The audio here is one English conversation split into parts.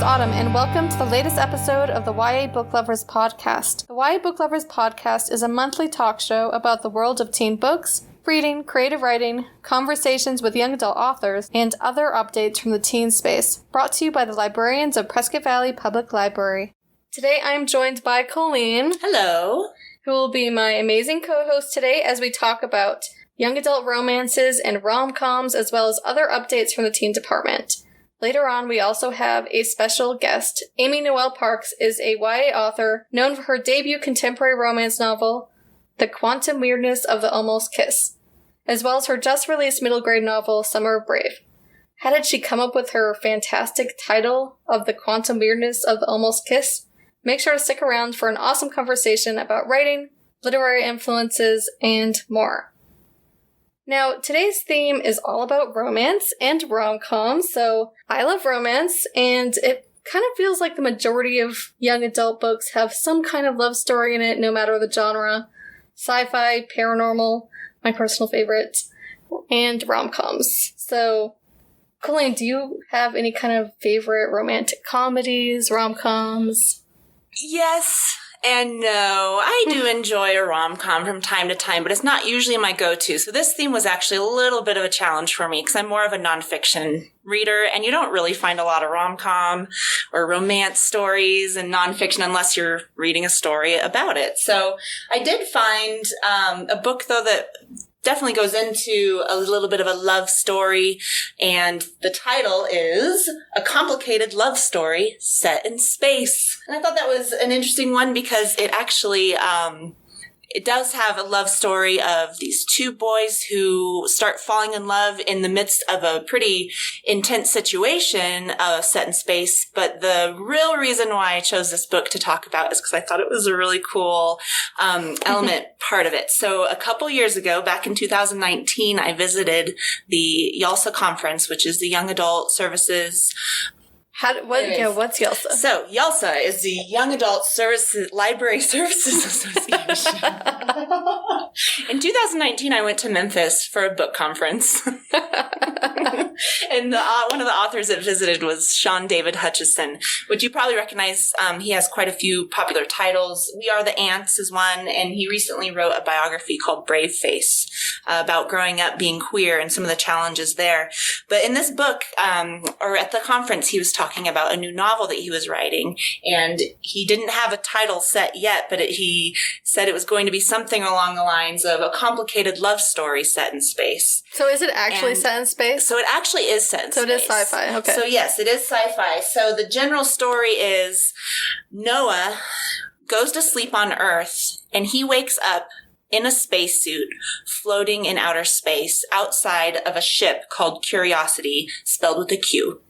Autumn, and welcome to the latest episode of the YA Book Lovers Podcast. The YA Book Lovers Podcast is a monthly talk show about the world of teen books, reading, creative writing, conversations with young adult authors, and other updates from the teen space, brought to you by the librarians of Prescott Valley Public Library. Today I am joined by Colleen. Hello. Who will be my amazing co-host today as we talk about young adult romances and rom-coms, as well as other updates from the teen department. Later on, we also have a special guest. Amy Noel Parks is a YA author known for her debut contemporary romance novel, The Quantum Weirdness of the Almost Kiss, as well as her just-released middle-grade novel, Summer of Brave. How did she come up with her fantastic title of The Quantum Weirdness of the Almost Kiss? Make sure to stick around for an awesome conversation about writing, literary influences, and more. Now, today's theme is all about romance and rom-coms, so I love romance, and it kind of feels like the majority of young adult books have some kind of love story in it, no matter the genre. Sci-fi, paranormal, my personal favorite, and rom-coms. So, Colleen, do you have any kind of favorite romantic comedies, rom-coms? Yes and no. I do enjoy a rom-com from time to time, but it's not usually my go-to. So this theme was actually a little bit of a challenge for me because I'm more of a nonfiction reader, and you don't really find a lot of rom-com or romance stories in nonfiction unless you're reading a story about it. So I did find a book, though, that definitely goes into a little bit of a love story, and the title is A Complicated Love Story Set in Space. And I thought that was an interesting one because it actually it does have a love story of these two boys who start falling in love in the midst of a pretty intense situation set in space. But the real reason why I chose this book to talk about is because I thought it was a really cool element part of it. So a couple years ago, back in 2019, I visited the YALSA conference, which is the Young Adult Services. What's YALSA? So, YALSA is the Young Adult Library Services Association. In 2019, I went to Memphis for a book conference. And one of the authors that visited was Sean David Hutchison, which you probably recognize. He has quite a few popular titles. We Are the Ants is one, and he recently wrote a biography called Brave Face about growing up being queer and some of the challenges there. But in this book, or at the conference, he was talking about a new novel that he was writing, and he didn't have a title set yet, but he said it was going to be something along the lines of a complicated love story set in space. So is it actually set in space? So it actually is set in space. So it is sci-fi, okay. So yes, it is sci-fi. So the general story is Noah goes to sleep on Earth, and he wakes up in a spacesuit floating in outer space outside of a ship called Curiosity, spelled with a Q.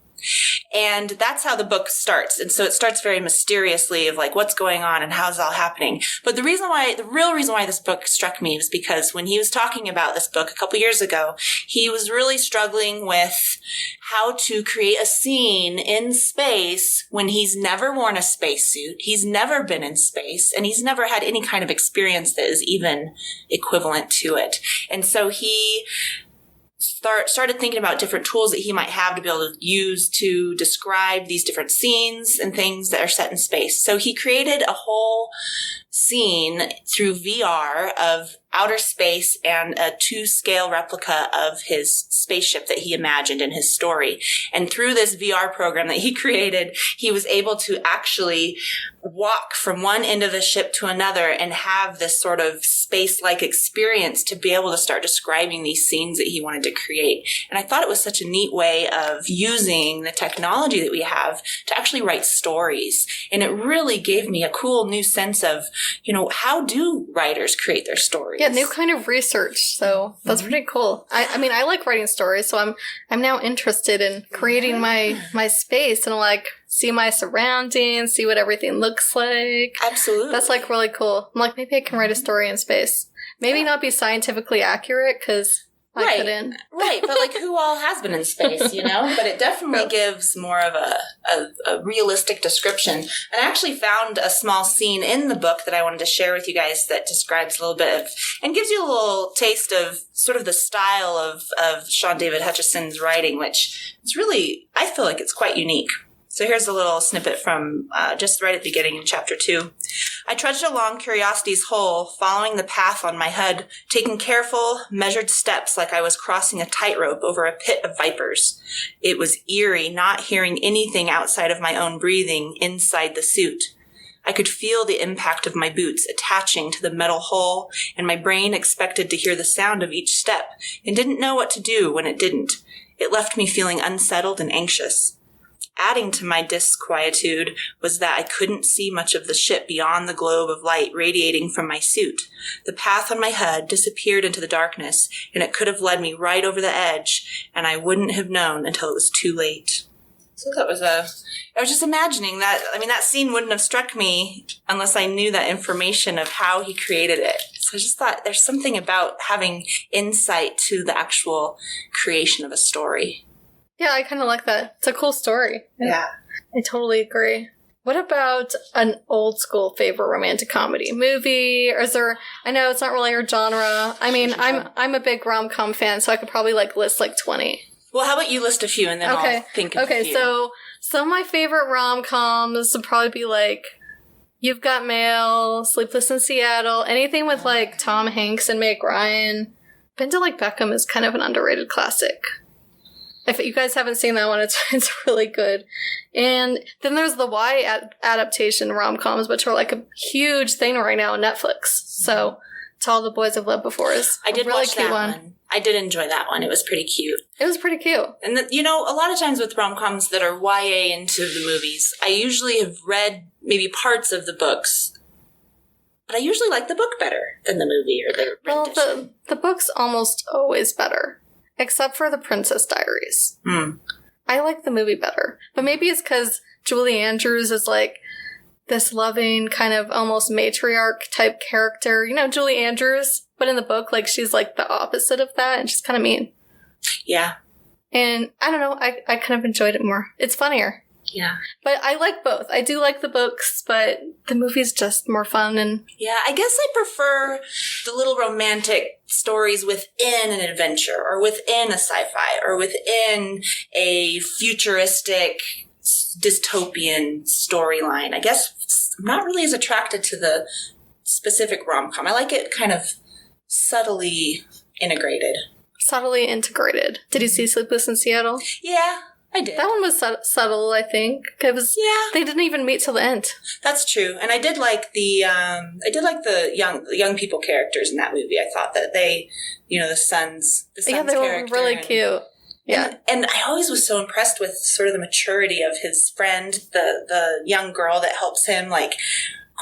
And that's how the book starts. And so it starts very mysteriously of like what's going on and how's it all happening. But the real reason why this book struck me was because when he was talking about this book a couple years ago, he was really struggling with how to create a scene in space when he's never worn a spacesuit, he's never been in space, and he's never had any kind of experience that is even equivalent to it. And so he started thinking about different tools that he might have to be able to use to describe these different scenes and things that are set in space. So he created a whole scene through VR of outer space and a 2-scale replica of his spaceship that he imagined in his story. And through this VR program that he created, he was able to actually walk from one end of the ship to another and have this sort of space-like experience to be able to start describing these scenes that he wanted to create. And I thought it was such a neat way of using the technology that we have to actually write stories. And it really gave me a cool new sense of, how do writers create their stories? Yeah, new kind of research. So that's pretty cool. I mean, I like writing stories, so I'm now interested in creating my space and see my surroundings, see what everything looks like. Absolutely. That's really cool. I'm maybe I can write a story in space. Maybe not be scientifically accurate because I couldn't. Right, but who all has been in space, But it definitely gives more of a realistic description. And I actually found a small scene in the book that I wanted to share with you guys that describes a little bit of, and gives you a little taste of sort of the style of Sean David Hutchison's writing, which is really, I feel like it's quite unique. So here's a little snippet from just right at the beginning in chapter 2. I trudged along Curiosity's Hole, following the path on my HUD, taking careful, measured steps like I was crossing a tightrope over a pit of vipers. It was eerie not hearing anything outside of my own breathing inside the suit. I could feel the impact of my boots attaching to the metal hull, and my brain expected to hear the sound of each step and didn't know what to do when it didn't. It left me feeling unsettled and anxious. Adding to my disquietude was that I couldn't see much of the ship beyond the globe of light radiating from my suit. The path on my HUD disappeared into the darkness, and it could have led me right over the edge, and I wouldn't have known until it was too late. So that was I was just imagining that, that scene wouldn't have struck me unless I knew that information of how he created it. So I just thought there's something about having insight to the actual creation of a story. Yeah, I kind of like that. It's a cool story. Yeah. I totally agree. What about an old school favorite romantic comedy movie? Or is there, I know it's not really your genre. I mean, I'm a big rom-com fan, so I could probably list 20. Well, how about you list a few and then I'll think of a few. Okay, so some of my favorite rom-coms would probably be You've Got Mail, Sleepless in Seattle, anything with Tom Hanks and Meg Ryan. Bend Like Beckham is kind of an underrated classic. If you guys haven't seen that one, it's really good. And then there's the adaptation rom-coms, which are a huge thing right now on Netflix. So, To All the Boys I've Loved Before is I did a really watch cute that one. I did enjoy that one. It was pretty cute. It was pretty cute. And, a lot of times with rom-coms that are YA into the movies, I usually have read maybe parts of the books, but I usually like the book better than the movie or the rendition. Well, the book's almost always better. Except for The Princess Diaries. I like the movie better. But maybe it's because Julie Andrews is this loving, kind of almost matriarch type character. You know, Julie Andrews, but in the book, she's the opposite of that, and she's kind of mean. Yeah. And I don't know, I kind of enjoyed it more. It's funnier. Yeah. But I like both. I do like the books, but the movie's just more fun. And yeah, I guess I prefer the little romantic stories within an adventure or within a sci-fi or within a futuristic dystopian storyline. I guess I'm not really as attracted to the specific rom-com. I like it kind of subtly integrated. Did you see Sleepless in Seattle? Yeah. I did. That one was subtle, I think. They didn't even meet till the end. That's true. And I did like the young people characters in that movie. I thought that they, the son's they were really cute. Yeah. And I always was so impressed with sort of the maturity of his friend, the young girl that helps him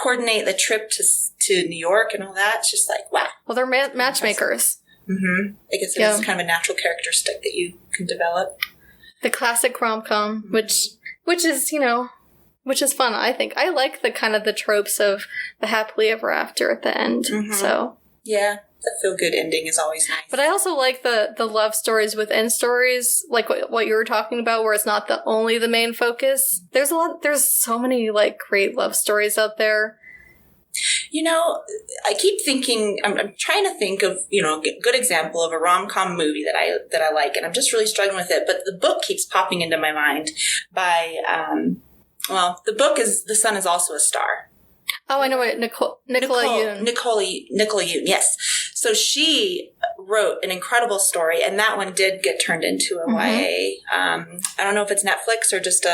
coordinate the trip to New York and all that. It's just wow. Well, they're matchmakers. Mm-hmm. I guess it's kind of a natural characteristic that you can develop. The classic rom-com, which is, which is fun, I think. I like the tropes of the happily ever after at the end. Mm-hmm. So yeah, the feel-good ending is always nice. But I also like the love stories within stories, like what you were talking about, where it's not only the main focus. There's so many great love stories out there. I keep thinking, I'm trying to think of, a good example of a rom-com movie that I like, and I'm just really struggling with it. But the book keeps popping into my mind by, the book is The Sun Is Also a Star. Oh, I know what, Nicola Yoon. Nicola Yoon, yes. So she wrote an incredible story, and that one did get turned into a YA. I don't know if it's Netflix or just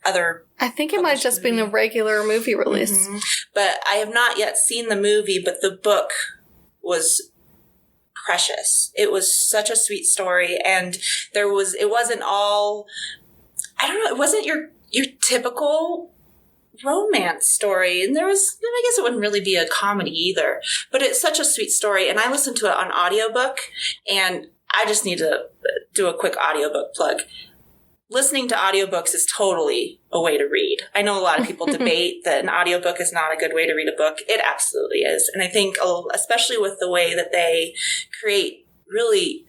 other. I think it might just be a regular movie release. Mm-hmm. But I have not yet seen the movie, but the book was precious. It was such a sweet story, and it wasn't all, I don't know, it wasn't your typical romance story. And I guess it wouldn't really be a comedy either, but it's such a sweet story. And I listened to it on audiobook, and I just need to do a quick audiobook plug. Listening to audiobooks is totally a way to read. I know a lot of people debate that an audiobook is not a good way to read a book. It absolutely is. And I think, especially with the way that they create really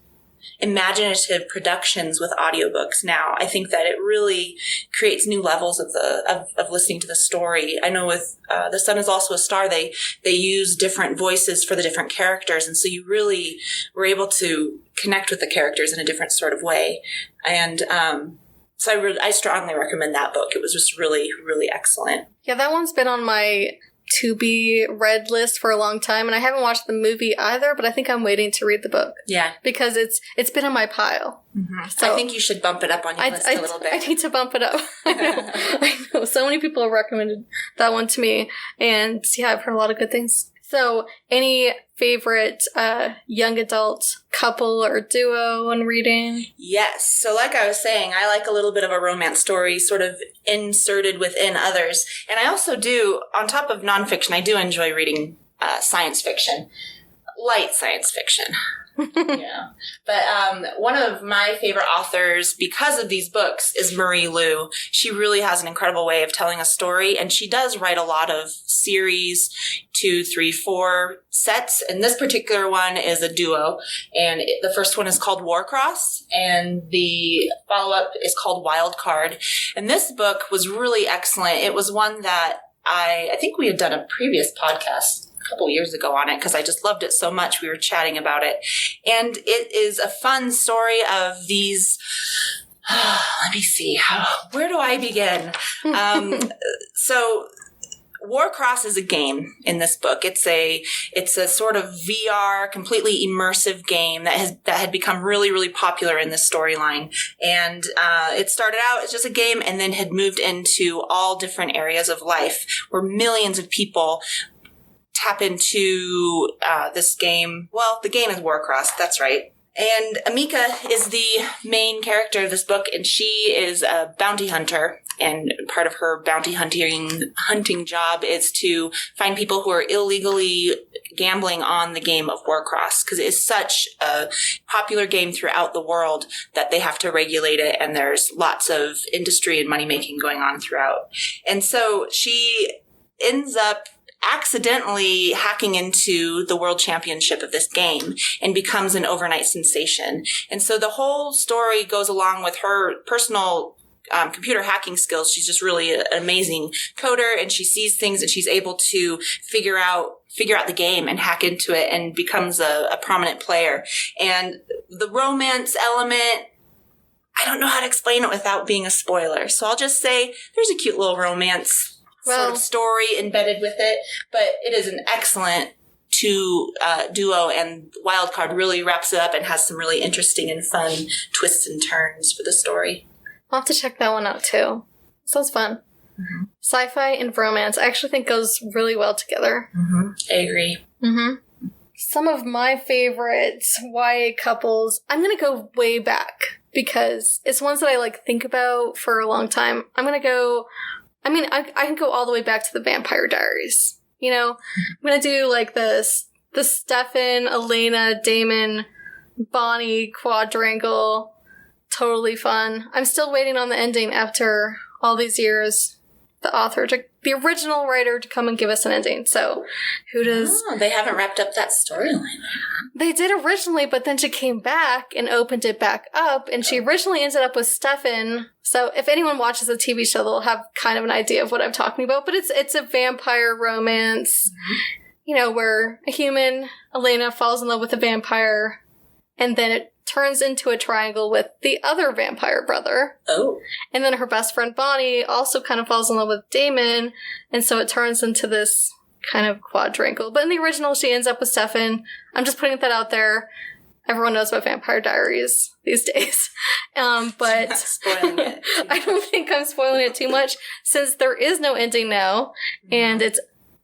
imaginative productions with audiobooks now, I think that it really creates new levels of listening to the story. I know with The Sun Is Also a Star, they use different voices for the different characters, and so you really were able to connect with the characters in a different sort of way. And So I strongly recommend that book. It was just really, really excellent. Yeah, that one's been on my to-be-read list for a long time, and I haven't watched the movie either, but I think I'm waiting to read the book. Yeah. Because it's been on my pile. Mm-hmm. So I think you should bump it up on your list a little bit. I need to bump it up. I know. So many people have recommended that one to me, and yeah, I've heard a lot of good things. So, any favorite young adult couple or duo in reading? Yes. So like I was saying, I like a little bit of a romance story sort of inserted within others. And I also do, on top of nonfiction, I do enjoy reading science fiction. Light science fiction. Yeah. But one of my favorite authors, because of these books, is Marie Lu. She really has an incredible way of telling a story, and she does write a lot of series, 2, 3, 4 sets, and this particular one is a duo, and the first one is called Warcross, and the follow-up is called Wildcard. And this book was really excellent. It was one that I think we had done a previous podcast a couple years ago on it because I just loved it so much. We were chatting about it. And it is a fun story of these, let me see, where do I begin? So Warcross is a game in this book. It's a sort of VR, completely immersive game that had become really, really popular in this storyline. And it started out as just a game and then had moved into all different areas of life where millions of people tap into this game. Well, the game is Warcross, that's right. And Amika is the main character of this book, and she is a bounty hunter. And part of her bounty hunting job is to find people who are illegally gambling on the game of Warcross, because it is such a popular game throughout the world that they have to regulate it, and there's lots of industry and money-making going on throughout. And so she ends up accidentally hacking into the world championship of this game and becomes an overnight sensation. And so the whole story goes along with her personal computer hacking skills. She's just really an amazing coder, and she sees things and she's able to figure out the game and hack into it and becomes a prominent player. And the romance element, I don't know how to explain it without being a spoiler. So I'll just say there's a cute little romance sort of story embedded with it, but it is an excellent duo, and Wildcard really wraps it up and has some really interesting and fun twists and turns for the story. I'll have to check that one out too. Sounds fun. Mm-hmm. Sci-fi and romance I actually think goes really well together. Mm-hmm. I agree. Mm-hmm. Some of my favorite YA couples, I'm going to go way back because it's ones that I think about for a long time. I can go all the way back to the Vampire Diaries. You know, I'm going to do the Stefan, Elena, Damon, Bonnie quadrangle. Totally fun. I'm still waiting on the ending after all these years. The original writer to come and give us an ending. So, who does... Oh, they haven't wrapped up that storyline. They did originally, but then she came back and opened it back up, and she originally ended up with Stefan. So, if anyone watches the TV show, they'll have kind of an idea of what I'm talking about. But it's a vampire romance, where a human, Elena, falls in love with a vampire, and then it turns into a triangle with the other vampire brother. Oh. And then her best friend Bonnie also kind of falls in love with Damon, and so it turns into this kind of quadrangle. But in the original, she ends up with Stefan. I'm just putting that out there. Everyone knows about Vampire Diaries these days. But not spoiling it. I don't think I'm spoiling it too much, since there is no ending now, and it's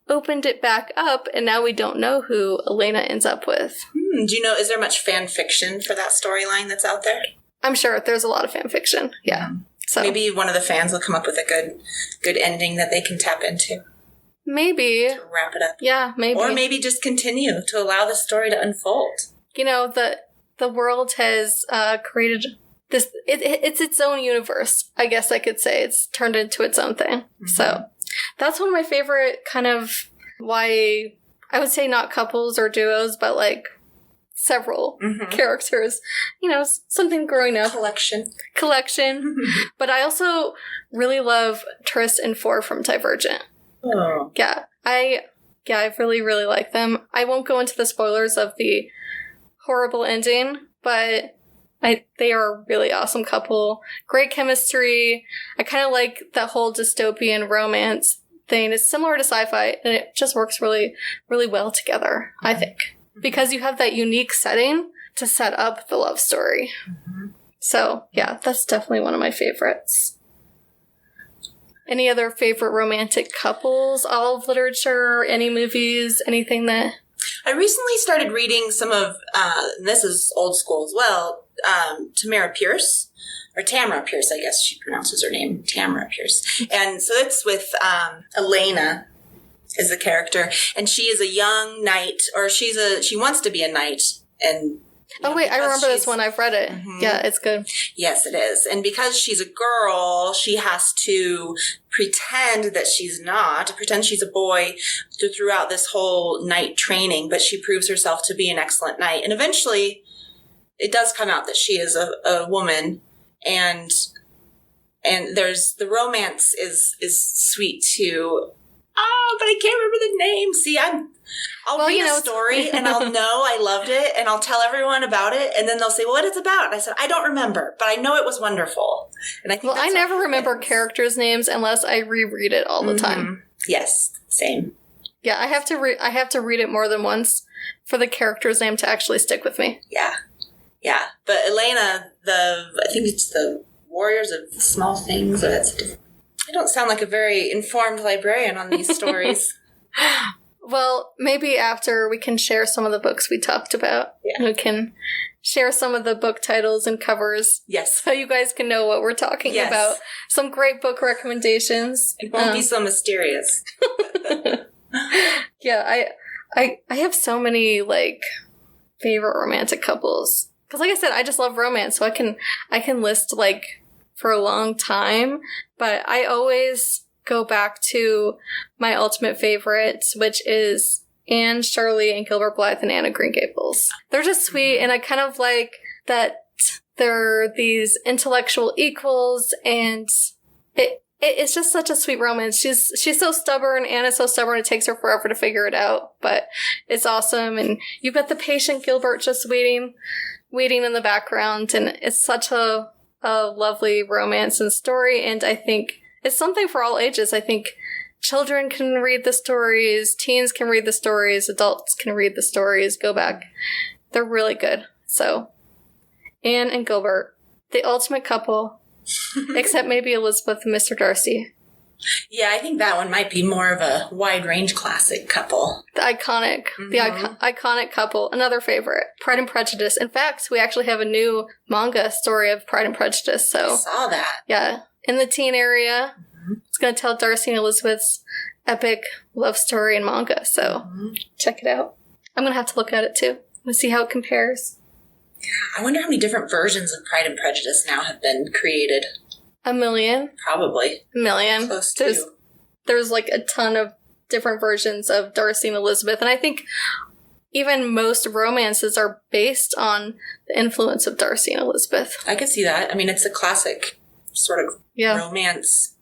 opened it back up, and now we don't know who Elena ends up with. Do you know, is there much fan fiction for that storyline that's out there? I'm sure there's a lot of fan fiction. Yeah. So maybe one of the fans will come up with a good ending that they can tap into. Maybe. To wrap it up. Yeah, maybe. Or maybe just continue to allow the story to unfold. The world has created this, it's its own universe, I guess I could say. It's turned into its own thing. Mm-hmm. So that's one of my favorite kind of YA, I would say not couples or duos, but several characters. Something growing up. Collection. But I also really love Tris and Four from Divergent. Oh. Yeah. I really, really like them. I won't go into the spoilers of the horrible ending, but They are a really awesome couple. Great chemistry. I kind of like that whole dystopian romance thing. It's similar to sci-fi, and it just works really, really well together, I think. Because you have that unique setting to set up the love story. Mm-hmm. So, yeah, that's definitely one of my favorites. Any other favorite romantic couples, all of literature, any movies, anything that... I recently started reading some of, this is old school as well, Tamara Pierce, or Tamara Pierce, I guess she pronounces her name, Tamara Pierce. And so it's with Elena is the character, and she is a young knight, or she wants to be a knight, and... Oh, wait, I remember this one. I've read it. Mm-hmm. Yeah, it's good. Yes, it is. And because she's a girl, she has to pretend that she's not, pretend she's a boy throughout this whole knight training, but she proves herself to be an excellent knight. And eventually, it does come out that she is a woman, and there's, the romance is sweet too. Oh, but I can't remember the name. See, I'll read a story and I'll know I loved it and I'll tell everyone about it, and then they'll say, well, what it's about? And I said, I don't remember, but I know it was wonderful. And I think I never remember characters' names unless I reread it all the time. Yes, same. Yeah, I have to read it more than once for the character's name to actually stick with me. Yeah. Yeah. But Elena, I think it's the Warriors of Small Things. I don't sound like a very informed librarian on these stories. Well, maybe after we can share some of the books we talked about. Yeah. We can share some of the book titles and covers. Yes. So you guys can know what we're talking about. Some great book recommendations. It won't be so mysterious. Yeah, I have so many, favorite romantic couples. Because like I said, I just love romance, so I can list, for a long time, but I always go back to my ultimate favorites, which is Anne Shirley and Gilbert Blythe and Anne of Green Gables. They're just sweet, and I kind of like that they're these intellectual equals, and it's just such a sweet romance. She's so stubborn, Anne is so stubborn, it takes her forever to figure it out, but it's awesome, and you've got the patient Gilbert just waiting in the background, and it's such a lovely romance and story, and I think it's something for all ages. I think children can read the stories, teens can read the stories, adults can read the stories, go back. They're really good. So, Anne and Gilbert, the ultimate couple, except maybe Elizabeth and Mr. Darcy. Yeah, I think that one might be more of a wide-range classic couple. The iconic couple. Another favorite, Pride and Prejudice. In fact, we actually have a new manga story of Pride and Prejudice. So I saw that. Yeah, in the teen area. Mm-hmm. It's going to tell Darcy and Elizabeth's epic love story in manga. So check it out. I'm going to have to look at it too. Let's see how it compares. Yeah, I wonder how many different versions of Pride and Prejudice now have been created. 1 million? Probably. 1 million. Close to. There's a ton of different versions of Darcy and Elizabeth, and I think even most romances are based on the influence of Darcy and Elizabeth. I could see that. I mean, it's a classic sort of romance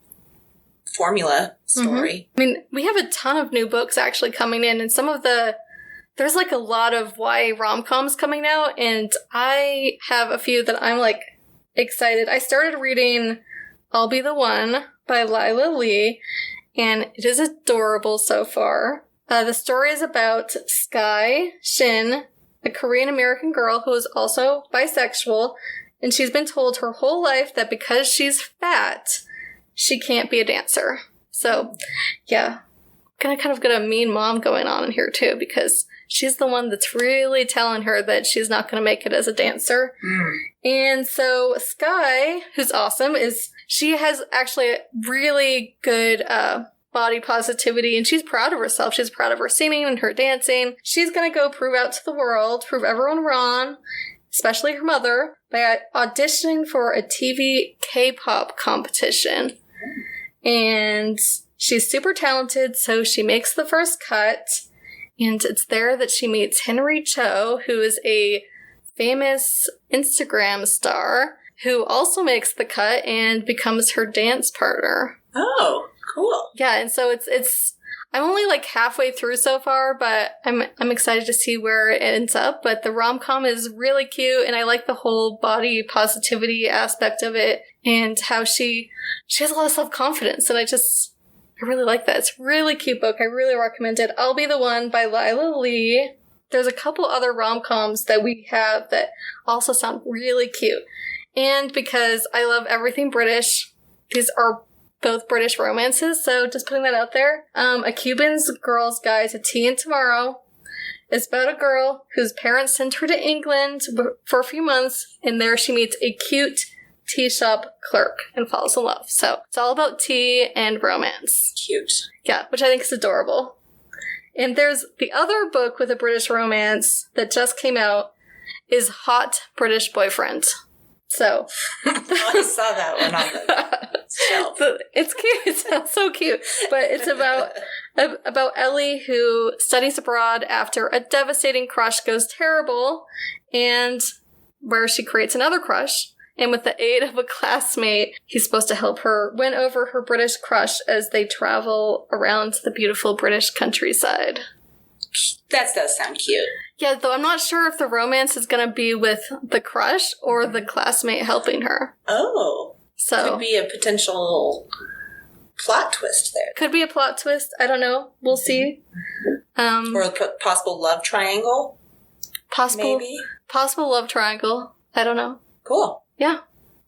formula story. Mm-hmm. I mean, we have a ton of new books actually coming in, and there's a lot of YA rom-coms coming out, and I have a few that I'm excited. I started reading I'll Be the One by Lila Lee, and it is adorable so far. The story is about Sky Shin, a Korean-American girl who is also bisexual, and she's been told her whole life that because she's fat, she can't be a dancer. So, yeah, gonna kind of get a mean mom going on in here too, because she's the one that's really telling her that she's not going to make it as a dancer. And so Sky, who's awesome, she has actually really good body positivity, and she's proud of herself. She's proud of her singing and her dancing. She's going to go prove out to the world, prove everyone wrong, especially her mother, by auditioning for a TV K-pop competition. And she's super talented, so she makes the first cut. And it's there that she meets Henry Cho, who is a famous Instagram star, who also makes the cut and becomes her dance partner. Oh, cool. Yeah, and so it's I'm only like halfway through so far, but I'm excited to see where it ends up. But the rom-com is really cute, and I like the whole body positivity aspect of it, and how she has a lot of self-confidence, and I really like that. It's a really cute book. I really recommend it. I'll Be the One by Lila Lee. There's a couple other rom-coms that we have that also sound really cute. And because I love everything British, these are both British romances, so just putting that out there. A Cuban's Girl's Guide to Tea and Tomorrow is about a girl whose parents sent her to England for a few months, and there she meets a cute tea shop clerk and falls in love. So it's all about tea and romance. Cute. Yeah, which I think is adorable. And there's the other book with a British romance that just came out is Hot British Boyfriend. So I saw that one on the shelf. It's cute. It sounds so cute. But it's about Ellie, who studies abroad after a devastating crush goes terrible, and where she creates another crush. And with the aid of a classmate, he's supposed to help her win over her British crush as they travel around the beautiful British countryside. That does sound cute. Yeah, though I'm not sure if the romance is going to be with the crush or the classmate helping her. Oh. So could be a potential plot twist there. Could be a plot twist. I don't know. We'll see. Or a possible love triangle? Maybe? Possible love triangle. I don't know. Cool. Yeah.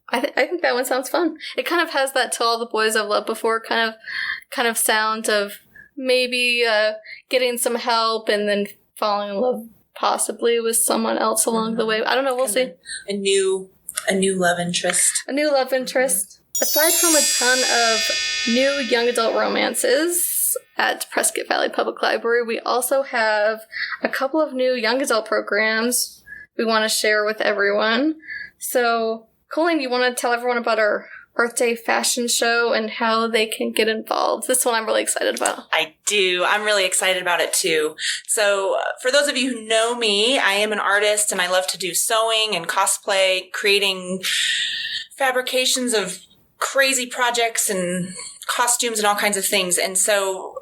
I think that one sounds fun. It kind of has that To All the Boys I've Loved Before kind of sound of maybe getting some help and then falling in love possibly with someone else along the way. I don't know. We'll see. A new love interest. A new love interest. Aside from a ton of new young adult romances at Prescott Valley Public Library, we also have a couple of new young adult programs we want to share with everyone. So, Colleen, you want to tell everyone about our Earth Day fashion show and how they can get involved? This one I'm really excited about. I do. I'm really excited about it too. So for those of you who know me, I am an artist and I love to do sewing and cosplay, creating fabrications of crazy projects and costumes and all kinds of things. And so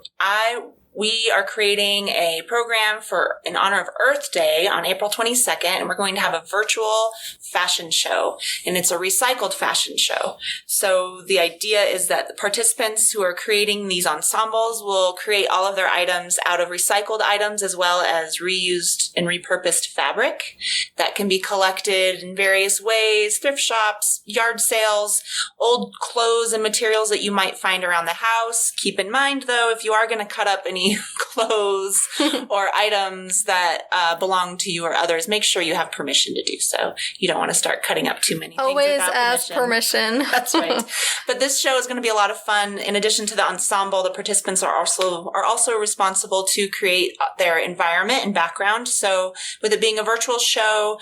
we are creating a program in honor of Earth Day on April 22nd, and we're going to have a virtual fashion show, and it's a recycled fashion show. So the idea is that the participants who are creating these ensembles will create all of their items out of recycled items as well as reused and repurposed fabric that can be collected in various ways, thrift shops, yard sales, old clothes and materials that you might find around the house. Keep in mind, though, if you are going to cut up any clothes or items that belong to you or others, make sure you have permission to do so. You don't want to start cutting up too many things without ask permission. That's right. But this show is going to be a lot of fun. In addition to the ensemble, the participants are also responsible to create their environment and background. So with it being a virtual show,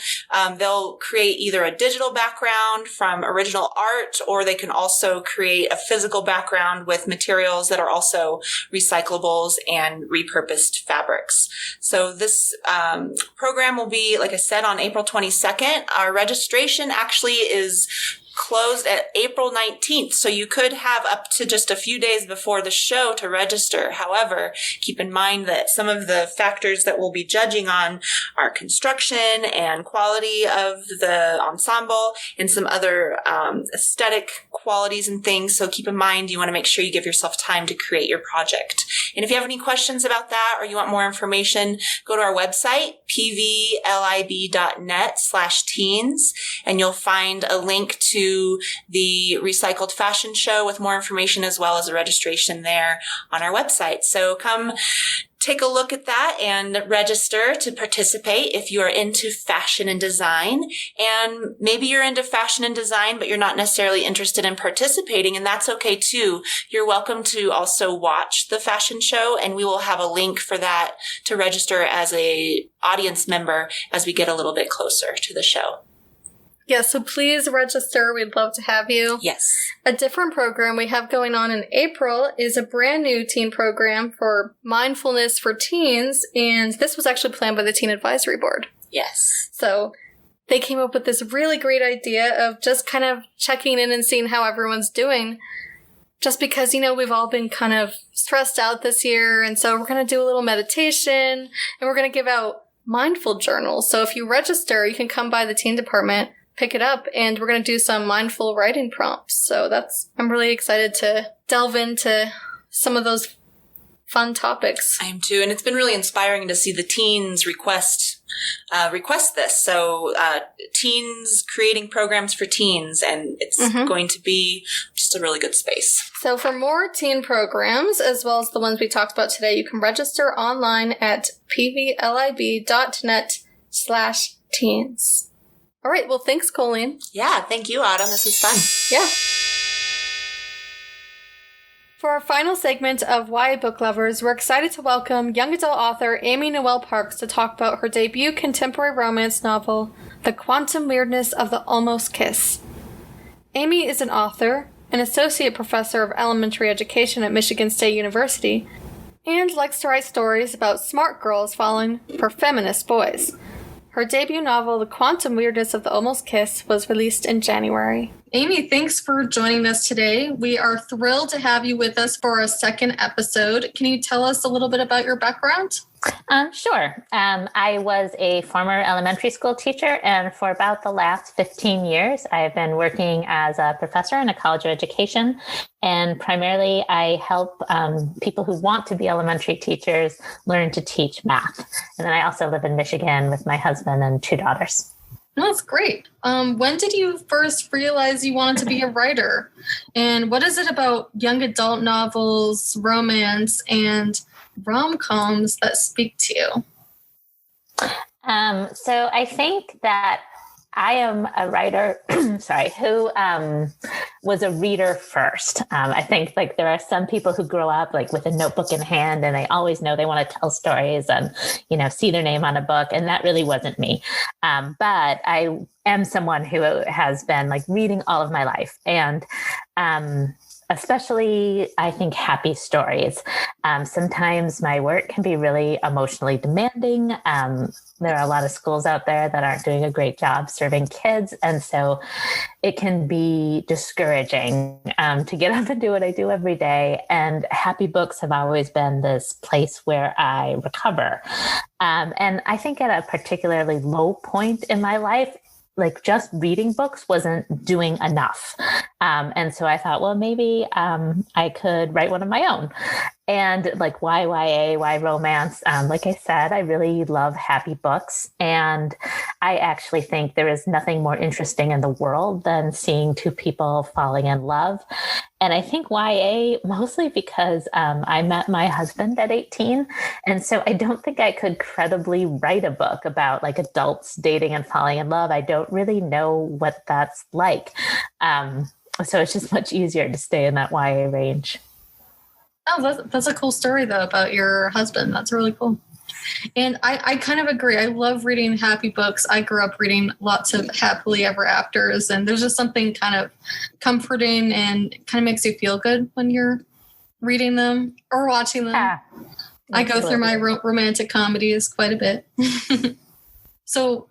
they'll create either a digital background from original art, or they can also create a physical background with materials that are also recyclables and repurposed fabrics. So this program will be, like I said, on April 22nd. Our registration actually is closed at April 19th. So you could have up to just a few days before the show to register. However, keep in mind that some of the factors that we'll be judging on are construction and quality of the ensemble and some other aesthetic qualities and things. So keep in mind, you want to make sure you give yourself time to create your project. And if you have any questions about that or you want more information, go to our website, pvlib.net/teens, and you'll find a link to the recycled fashion show with more information as well as a registration there on our website. So come take a look at that and register to participate if you are into fashion and design. And maybe you're into fashion and design, but you're not necessarily interested in participating, and that's okay too. You're welcome to also watch the fashion show, and we will have a link for that to register as a audience member as we get a little bit closer to the show. Yeah, so please register. We'd love to have you. Yes. A different program we have going on in April is a brand new teen program for mindfulness for teens, and this was actually planned by the Teen Advisory Board. Yes. So they came up with this really great idea of just kind of checking in and seeing how everyone's doing. just because, we've all been kind of stressed out this year. And so we're going to do a little meditation and we're going to give out mindful journals. So if you register, you can come by the teen department, pick it up, and we're going to do some mindful writing prompts. So I'm really excited to delve into some of those fun topics. I am too. And it's been really inspiring to see the teens request this. So teens creating programs for teens, and it's going to be just a really good space. So for more teen programs, as well as the ones we talked about today, you can register online at pvlib.net/teens. All right. Well, thanks, Colleen. Yeah. Thank you, Autumn. This was fun. Yeah. For our final segment of YA Book Lovers, we're excited to welcome young adult author Amy Noel Parks to talk about her debut contemporary romance novel, The Quantum Weirdness of the Almost Kiss. Amy is an author, an associate professor of elementary education at Michigan State University, and likes to write stories about smart girls falling for feminist boys. Her debut novel, The Quantum Weirdness of the Almost Kiss, was released in January. Amy, thanks for joining us today. We are thrilled to have you with us for our second episode. Can you tell us a little bit about your background? Sure. I was a former elementary school teacher, and for about the last 15 years, I've been working as a professor in a college of education. And primarily, I help people who want to be elementary teachers learn to teach math. And then I also live in Michigan with my husband and 2 daughters. That's great. When did you first realize you wanted to be a writer? And what is it about young adult novels, romance, and rom-coms that speak to you? So I think that I am a writer, who was a reader first. I think there are some people who grow up with a notebook in hand and they always know they want to tell stories and, see their name on a book. And that really wasn't me. But I am someone who has been reading all of my life. And especially, I think, happy stories. Sometimes my work can be really emotionally demanding. There are a lot of schools out there that aren't doing a great job serving kids. And so it can be discouraging to get up and do what I do every day. And happy books have always been this place where I recover. And I think at a particularly low point in my life, just reading books wasn't doing enough. And so I thought, well, maybe I could write one of my own. And why YA, why romance? Like I said, I really love happy books. And I actually think there is nothing more interesting in the world than seeing 2 people falling in love. And I think YA mostly because I met my husband at 18. And so I don't think I could credibly write a book about adults dating and falling in love. I don't really know what that's like. So it's just much easier to stay in that YA range. Oh, that's a cool story, though, about your husband. That's really cool. And I kind of agree. I love reading happy books. I grew up reading lots of happily ever afters, and there's just something kind of comforting and kind of makes you feel good when you're reading them or watching them. Yeah, I go through my romantic comedies quite a bit. So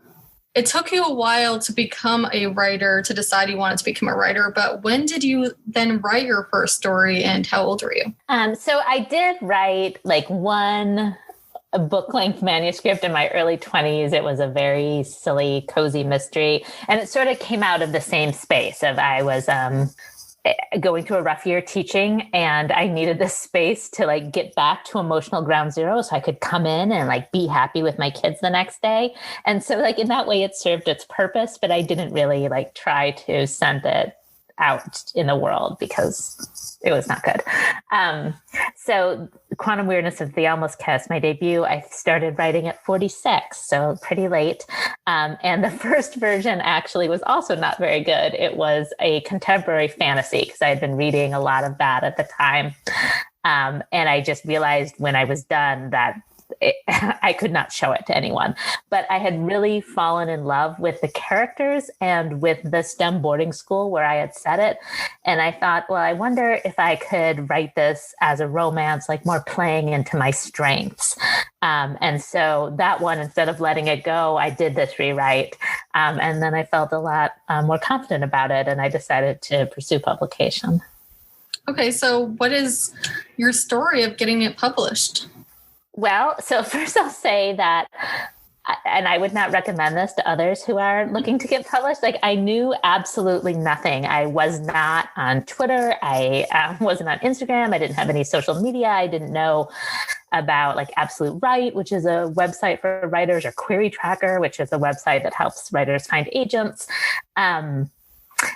it took you a while to become a writer, to decide you wanted to become a writer, but when did you then write your first story and how old were you? So I did write one book-length manuscript in my early 20s. It was a very silly, cozy mystery. And it sort of came out of the same space of I was going through a rough year teaching, and I needed this space to get back to emotional ground zero so I could come in and be happy with my kids the next day. And so in that way it served its purpose, but I didn't really try to send it out in the world because it was not good. So Quantum Weirdness of the Almost Kiss, my debut, I started writing at 46, so pretty late. And the first version actually was also not very good. It was a contemporary fantasy because I had been reading a lot of that at the time. And I just realized when I was done that I could not show it to anyone, but I had really fallen in love with the characters and with the STEM boarding school where I had set it. And I thought, well, I wonder if I could write this as a romance, more playing into my strengths. And so that one, instead of letting it go, I did this rewrite. And then I felt a lot more confident about it. And I decided to pursue publication. Okay, so what is your story of getting it published? Well, so first I'll say that, and I would not recommend this to others who are looking to get published. Like, I knew absolutely nothing. I was not on Twitter. I wasn't on Instagram. I didn't have any social media. I didn't know about like Absolute Write, which is a website for writers, or Query Tracker, which is a website that helps writers find agents.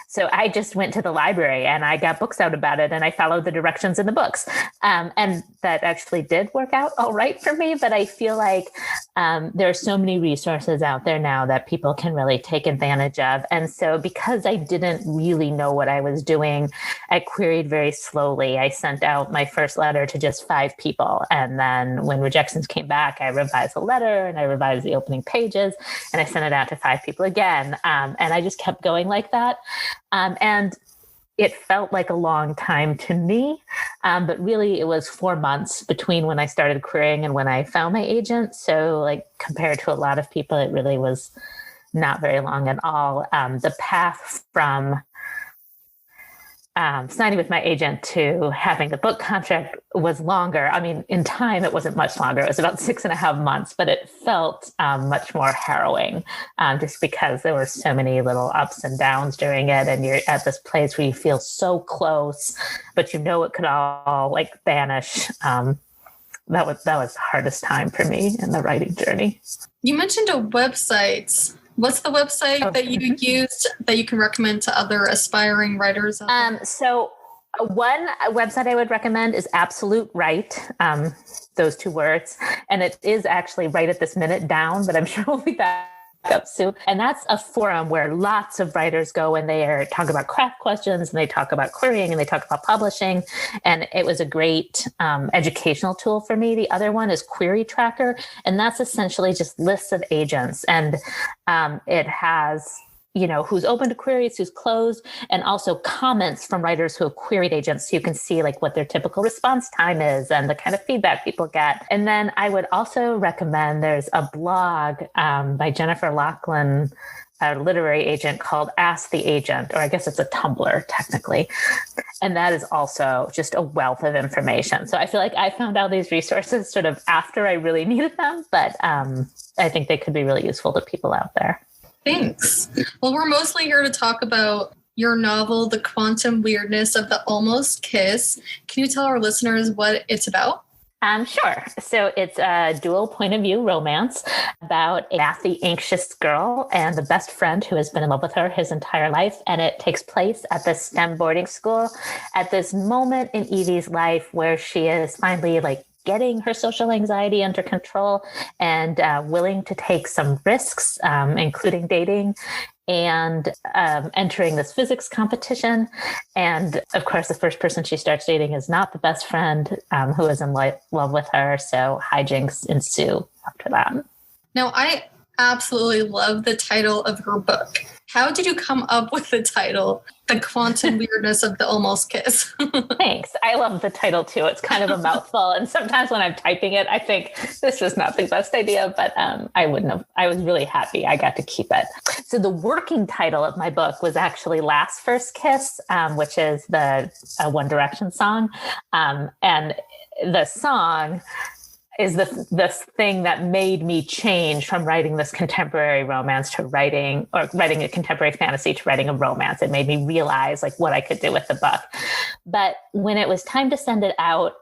So I just went to the library and I got books out about it, and I followed the directions in the books. And that actually did work out all right for me. But I feel like there are so many resources out there now that people can really take advantage of. And so because I didn't really know what I was doing, I queried very slowly. I sent out my first letter to just 5 people. And then when rejections came back, I revised the letter and I revised the opening pages, and I sent it out to 5 people again. And I just kept going like that. And it felt like a long time to me, but really it was 4 months between when I started querying and when I found my agent. So like compared to a lot of people, it really was not very long at all. The path from signing with my agent to having the book contract was longer. I mean, in time, it wasn't much longer. It was about 6.5 months, but it felt much more harrowing just because there were so many little ups and downs during it. And you're at this place where you feel so close, but you know it could all like vanish. That was the hardest time for me in the writing journey. You mentioned a website. What's the website that you used that you can recommend to other aspiring writers? So one website I would recommend is Absolute Write, those 2 words. And it is actually right at this minute down, but I'm sure we'll be back up soon. And that's a forum where lots of writers go, and they are talk about craft questions, and they talk about querying, and they talk about publishing. And it was a great educational tool for me. The other one is Query Tracker, and that's essentially just lists of agents. And it has, you know, who's open to queries, who's closed, and also comments from writers who have queried agents. So you can see like what their typical response time is and the kind of feedback people get. And then I would also recommend, there's a blog by Jennifer Lachlan, a literary agent, called Ask the Agent, or I guess it's a Tumblr technically. And that is also just a wealth of information. So I feel like I found all these resources sort of after I really needed them, but I think they could be really useful to people out there. Thanks. Well, we're mostly here to talk about your novel, The Quantum Weirdness of the Almost Kiss. Can you tell our listeners what it's about? Sure. So it's a dual point of view romance about a mathy, anxious girl and the best friend who has been in love with her his entire life. And it takes place at the STEM boarding school at this moment in Evie's life where she is finally like getting her social anxiety under control and willing to take some risks, including dating and entering this physics competition. And of course, the first person she starts dating is not the best friend who is in love with her. So hijinks ensue after that. Now, I absolutely love the title of your book. How did you come up with the title, The Quantum Weirdness of the Almost Kiss? Thanks. I love the title too. It's kind of a mouthful. And sometimes when I'm typing it, I think this was not the best idea, but I was really happy I got to keep it. So the working title of my book was actually Last First Kiss, which is the One Direction song. And the song is the thing that made me change from writing this contemporary romance to writing a contemporary fantasy to writing a romance. It made me realize like what I could do with the book. But when it was time to send it out,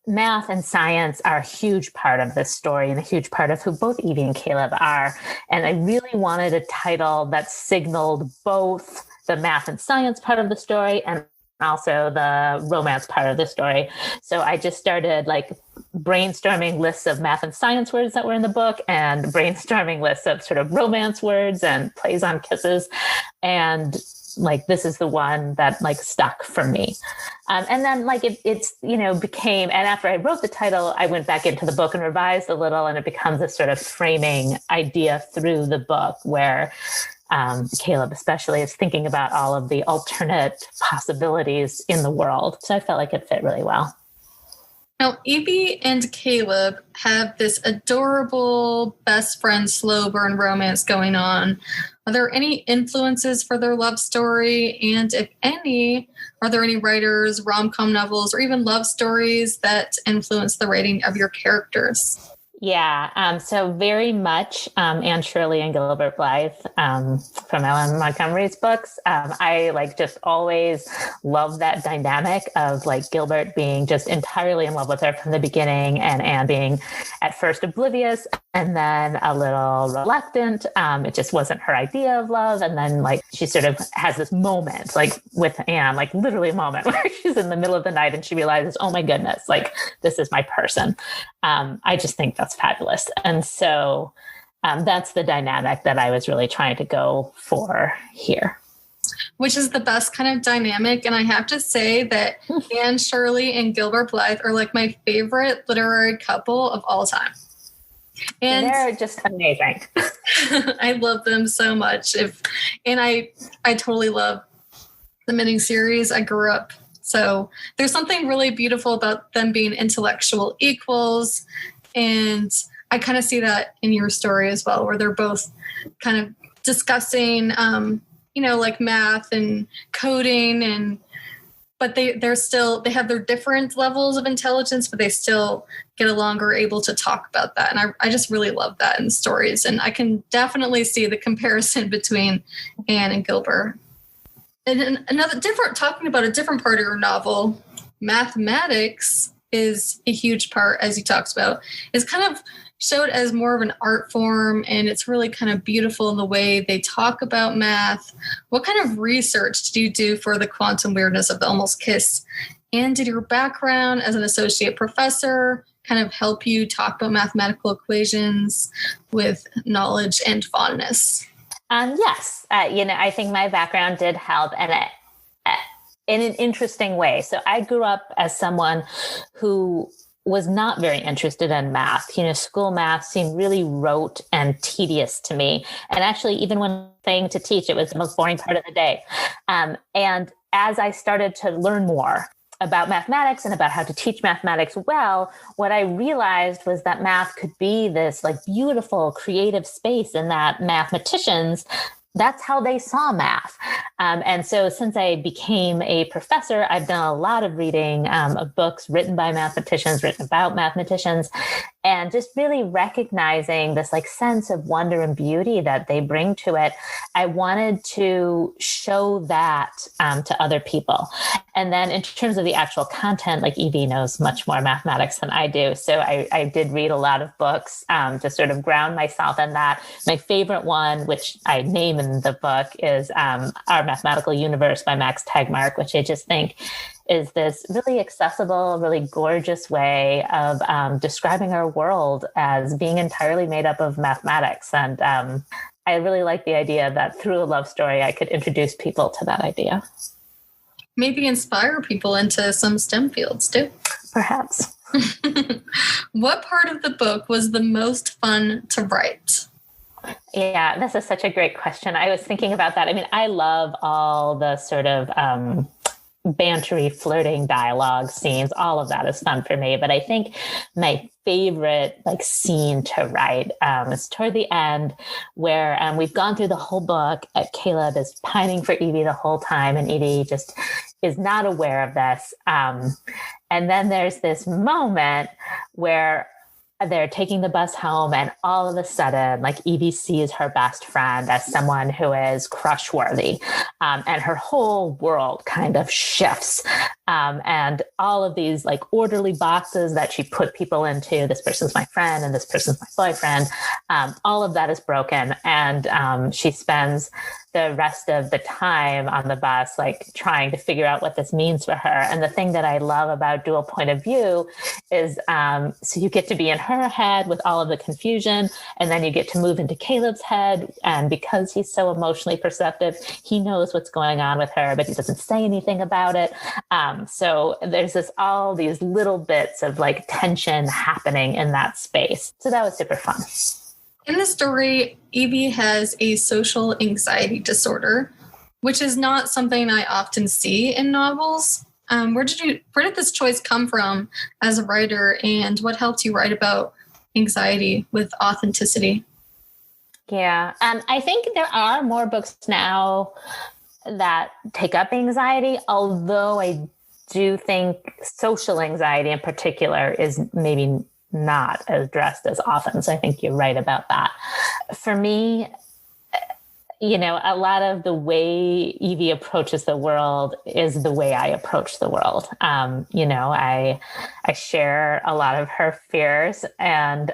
math and science are a huge part of this story and a huge part of who both Evie and Caleb are. And I really wanted a title that signaled both the math and science part of the story and also the romance part of the story. So I just started like brainstorming lists of math and science words that were in the book and brainstorming lists of sort of romance words and plays on kisses. And like, this is the one that like stuck for me. And then like it's, you know, became, and after I wrote the title, I went back into the book and revised a little, and it becomes a sort of framing idea through the book where Caleb especially is thinking about all of the alternate possibilities in the world. So I felt like it fit really well. Now, Evie and Caleb have this adorable best friend slow burn romance going on. Are there any influences for their love story? And if any, are there any writers, rom-com novels, or even love stories that influence the writing of your characters? Yeah, so very much Anne Shirley and Gilbert Blythe from Ellen Montgomery's books. I just always love that dynamic of Gilbert being just entirely in love with her from the beginning, and Anne being at first oblivious and then a little reluctant. It just wasn't her idea of love. And then she sort of has this moment with Anne, literally a moment where she's in the middle of the night and she realizes, oh my goodness, this is my person. I just think that's fabulous. And so that's the dynamic that I was really trying to go for here. Which is the best kind of dynamic. And I have to say that Anne Shirley and Gilbert Blythe are my favorite literary couple of all time. And they're just amazing. I love them so much. I totally love the miniseries. I grew up. So there's something really beautiful about them being intellectual equals. And I kind of see that in your story as well, where they're both kind of discussing, math and coding, but they have their different levels of intelligence, but they still get along or are able to talk about that. And I just really love that in stories. And I can definitely see the comparison between Anne and Gilbert. And talking about a different part of your novel, mathematics is a huge part, as he talks about, is kind of showed as more of an art form, and it's really kind of beautiful in the way they talk about math. What kind of research did you do for the quantum weirdness of the Almost Kiss? And did your background as an associate professor kind of help you talk about mathematical equations with knowledge and fondness? Yes. I think my background did help, and in an interesting way. So I grew up as someone who was not very interested in math. School math seemed really rote and tedious to me. And actually, even when playing to teach, it was the most boring part of the day. And as I started to learn more about mathematics and about how to teach mathematics well, what I realized was that math could be this beautiful creative space, and that mathematicians, that's how they saw math. And so since I became a professor, I've done a lot of reading of books written by mathematicians, written about mathematicians, and just really recognizing this sense of wonder and beauty that they bring to it. I wanted to show that to other people. And then in terms of the actual content, Evie knows much more mathematics than I do. So I did read a lot of books to sort of ground myself in that. My favorite one, which I name in the book, is Our Mathematical Universe by Max Tegmark, which I just think is this really accessible, really gorgeous way of describing our world as being entirely made up of mathematics. And I really like the idea that through a love story, I could introduce people to that idea. Maybe inspire people into some STEM fields too. Perhaps. What part of the book was the most fun to write? Yeah, this is such a great question. I was thinking about that. I mean, I love all the sort of bantery, flirting dialogue scenes. All of that is fun for me. But I think my favorite scene to write is toward the end, where we've gone through the whole book. Caleb is pining for Evie the whole time, and Evie just is not aware of this. And then there's this moment where they're taking the bus home, and all of a sudden, Evie sees her best friend as someone who is crush worthy. And her whole world kind of shifts. And all of these orderly boxes that she put people into, this person's my friend and this person's my boyfriend, all of that is broken. And she spends the rest of the time on the bus, trying to figure out what this means for her. And the thing that I love about dual point of view is, so you get to be in her head with all of the confusion, and then you get to move into Caleb's head. And because he's so emotionally perceptive, he knows what's going on with her, but he doesn't say anything about it. So there's all these little bits of tension happening in that space. So that was super fun. In the story, Evie has a social anxiety disorder, which is not something I often see in novels. Where did this choice come from as a writer, and what helped you write about anxiety with authenticity? Yeah. I think there are more books now that take up anxiety, although I do think social anxiety in particular is maybe not addressed as often. So I think you're right about that. For me, a lot of the way Evie approaches the world is the way I approach the world. I share a lot of her fears, and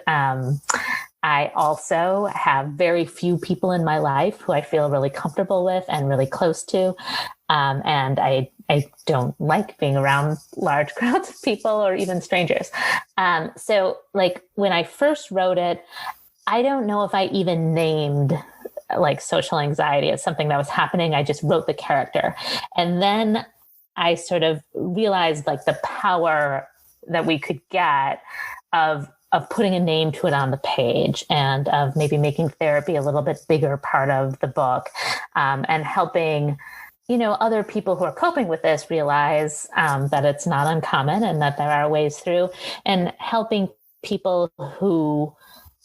I also have very few people in my life who I feel really comfortable with and really close to. And I don't like being around large crowds of people or even strangers. So like when I first wrote it, I don't know if I even named like social anxiety as something that was happening. I just wrote the character. And then I sort of realized like the power that we could get of putting a name to it on the page, and of maybe making therapy a little bit bigger part of the book, and helping, other people who are coping with this realize that it's not uncommon and that there are ways through, and helping people who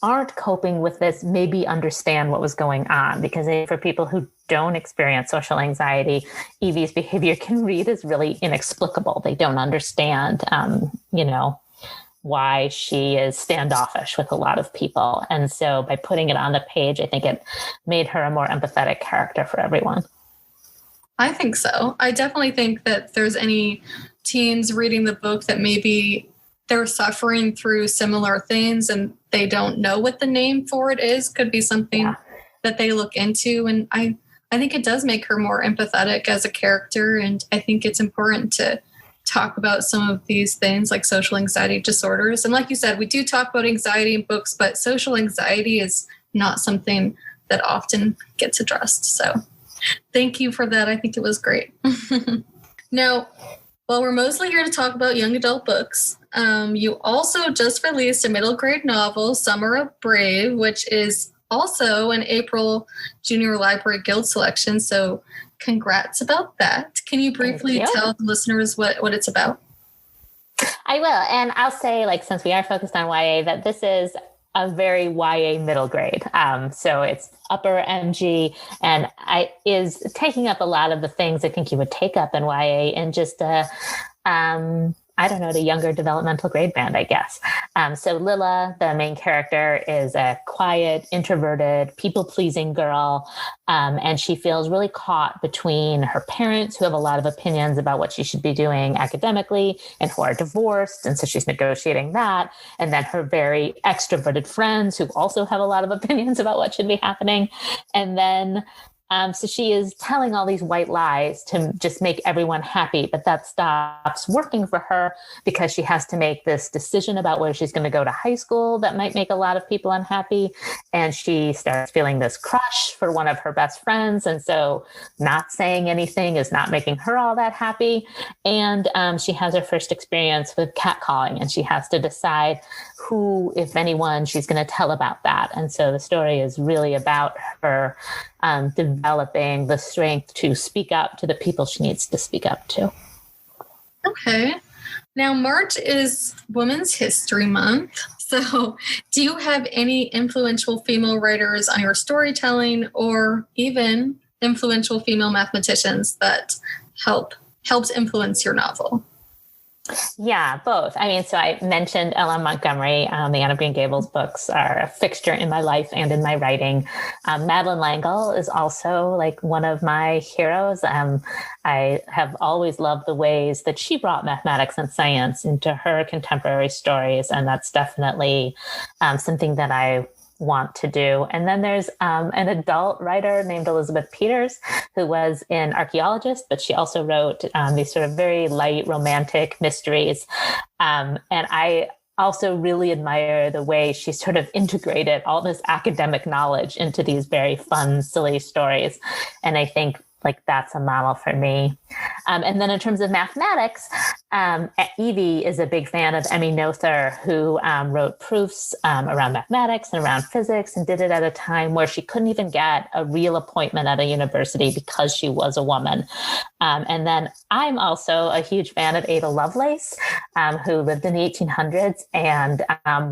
aren't coping with this maybe understand what was going on. Because for people who don't experience social anxiety, Evie's behavior can read as really inexplicable. They don't understand, why she is standoffish with a lot of people. And so by putting it on the page, I think it made her a more empathetic character for everyone. I think so. I definitely think that if there's any teens reading the book that maybe they're suffering through similar things and they don't know what the name for it is, could be something that they look into. And I think it does make her more empathetic as a character. And I think it's important to talk about some of these things like social anxiety disorders. And like you said, we do talk about anxiety in books, but social anxiety is not something that often gets addressed. So thank you for that. I think it was great. Now, while we're mostly here to talk about young adult books, you also just released a middle grade novel, Summer of Brave, which is also an April Junior Library Guild selection. So congrats about that. Can you briefly tell the listeners what it's about? I will. And I'll say, like, since we are focused on YA, that this is a very YA middle grade. So it's upper MG, and is taking up a lot of the things I think you would take up in YA in just a, the younger developmental grade band, I guess. So Lila, the main character, is a quiet, introverted, people-pleasing girl. And she feels really caught between her parents, who have a lot of opinions about what she should be doing academically and who are divorced. And so she's negotiating that. And then her very extroverted friends, who also have a lot of opinions about what should be happening. And then so she is telling all these white lies to just make everyone happy, but that stops working for her because she has to make this decision about where she's going to go to high school that might make a lot of people unhappy. And she starts feeling this crush for one of her best friends. And so not saying anything is not making her all that happy. And she has her first experience with catcalling, and she has to decide who, if anyone, she's going to tell about that. And so the story is really about her developing the strength to speak up to the people she needs to speak up to. Okay. Now, March is Women's History Month. So do you have any influential female writers on your storytelling, or even influential female mathematicians that helped influence your novel? Yeah, both. I mean, so I mentioned L.M. Montgomery. The Anne of Green Gables books are a fixture in my life and in my writing. Madeleine L'Engle is also like one of my heroes. I have always loved the ways that she brought mathematics and science into her contemporary stories. And that's definitely something that I want to do. And then there's an adult writer named Elizabeth Peters, who was an archaeologist, but she also wrote these sort of very light romantic mysteries. And I also really admire the way she sort of integrated all this academic knowledge into these very fun, silly stories. And I think like that's a model for me. And then in terms of mathematics, Evie is a big fan of Emmy Noether, who wrote proofs around mathematics and around physics, and did it at a time where she couldn't even get a real appointment at a university because she was a woman. And then I'm also a huge fan of Ada Lovelace, who lived in the 1800s and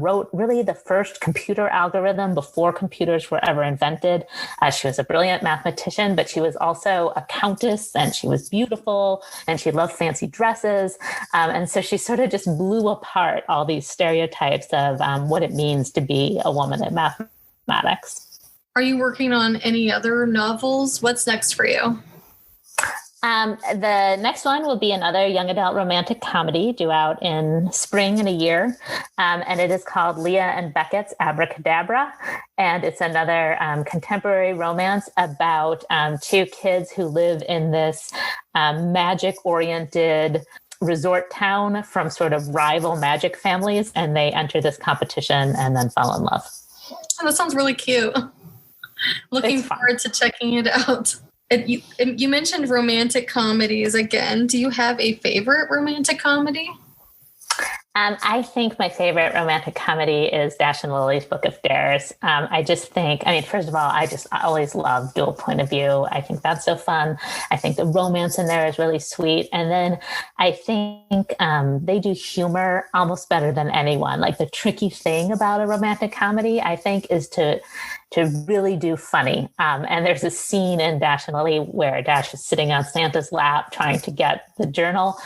wrote really the first computer algorithm before computers were ever invented. She was a brilliant mathematician, but she was also a countess, and she was beautiful, and she loved fancy dresses. And so she sort of just blew apart all these stereotypes of what it means to be a woman in mathematics. Are you working on any other novels? What's next for you? The next one will be another young adult romantic comedy due out in spring in a year. And it is called Leah and Beckett's Abracadabra. And it's another contemporary romance about two kids who live in this magic-oriented resort town from sort of rival magic families. And they enter this competition and then fall in love. Oh, that sounds really cute. Looking forward to checking it out. You mentioned romantic comedies again. Do you have a favorite romantic comedy? I think my favorite romantic comedy is Dash and Lily's Book of Dares. I just think, first of all, I always love dual point of view. I think that's so fun. I think the romance in there is really sweet. And then I think they do humor almost better than anyone. Like the tricky thing about a romantic comedy, I think, is to really do funny. And there's a scene in Dash and Lily where Dash is sitting on Santa's lap trying to get the journal.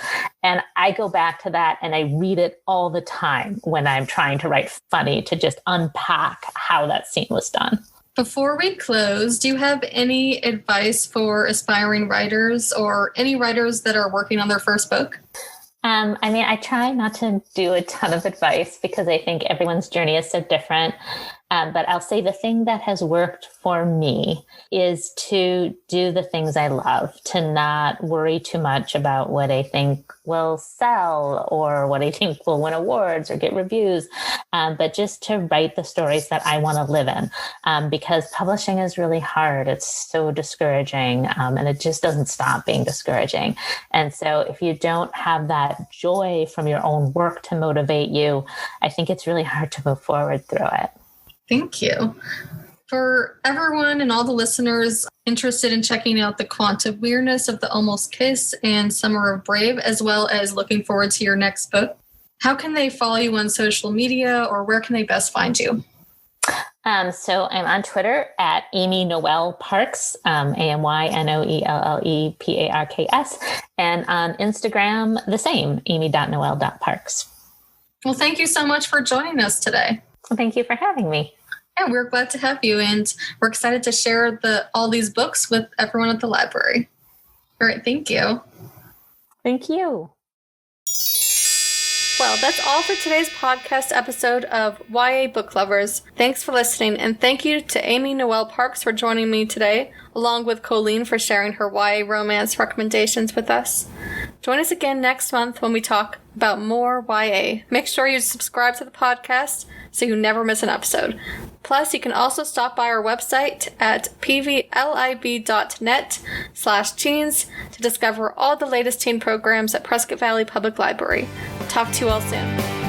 And I go back to that and I read it all the time when I'm trying to write funny, to just unpack how that scene was done. Before we close, do you have any advice for aspiring writers or any writers that are working on their first book? I try not to do a ton of advice because I think everyone's journey is so different. But I'll say the thing that has worked for me is to do the things I love, to not worry too much about what I think will sell or what I think will win awards or get reviews, but just to write the stories that I want to live in, because publishing is really hard. It's so discouraging, and it just doesn't stop being discouraging. And so if you don't have that joy from your own work to motivate you, I think it's really hard to move forward through it. Thank you. For everyone and all the listeners interested in checking out the quantum weirdness of The Almost Kiss and Summer of Brave, as well as looking forward to your next book, how can they follow you on social media, or where can they best find you? So I'm on Twitter at Amy Noel Parks, AMYNOELLEPARKS, and on Instagram, the same, amy.noel.parks. Well, thank you so much for joining us today. Well, thank you for having me. Yeah, we're glad to have you, and we're excited to share all these books with everyone at the library. All right, thank you. Thank you. Well, that's all for today's podcast episode of YA Book Lovers. Thanks for listening, and thank you to Amy Noel Parks for joining me today, along with Colleen for sharing her YA romance recommendations with us. Join us again next month when we talk about more YA. Make sure you subscribe to the podcast so you never miss an episode. Plus, you can also stop by our website at pvlib.net/teens to discover all the latest teen programs at Prescott Valley Public Library. Talk to you all soon.